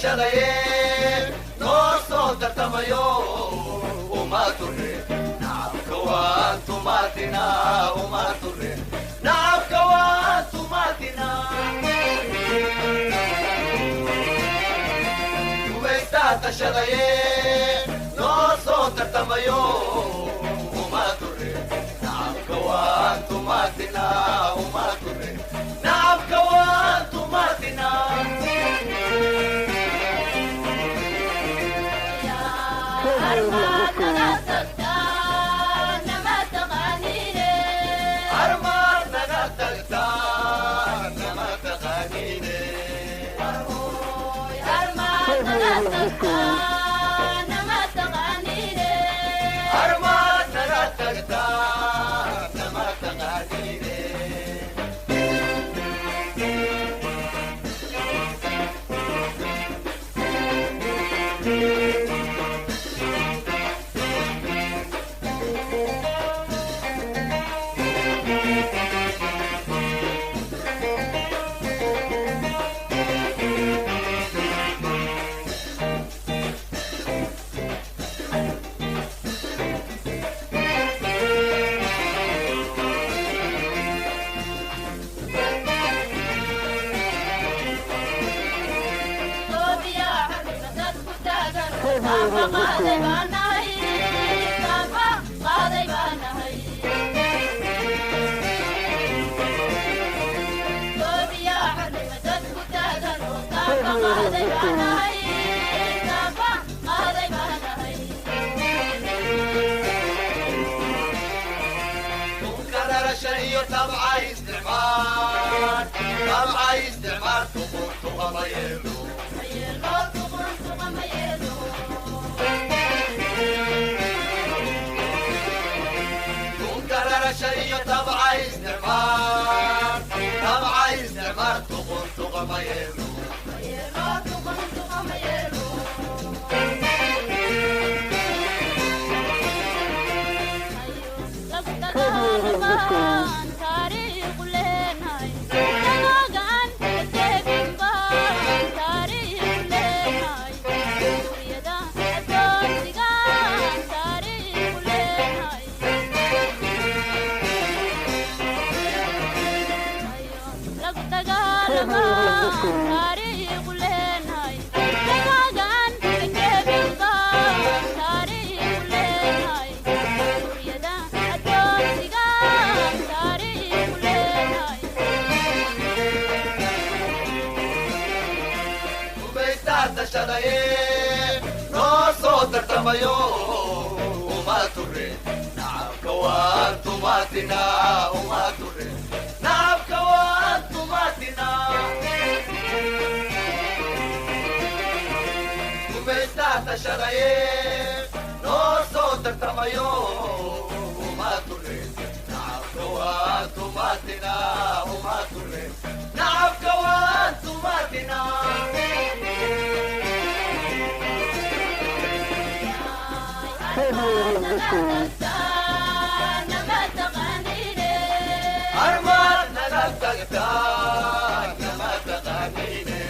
shalaye no so tartamayo umature nabkawan tumatina umature nabkawan tumatina ubesta shalaye no so tartamayo umature nabkawan tumatina umature nabkawan tumatina طبعا استعمار تقول تغمى يلو تنكرر شيء طبعا استعمار تقول تغمى يلو no so tartamayo umature nabkawan tumatina umature nabkawan tumatina ubesta shalaye no so tartamayo umature nabkawan tumatina umature nabkawan tumatina Armar nagatagta, namataqanine.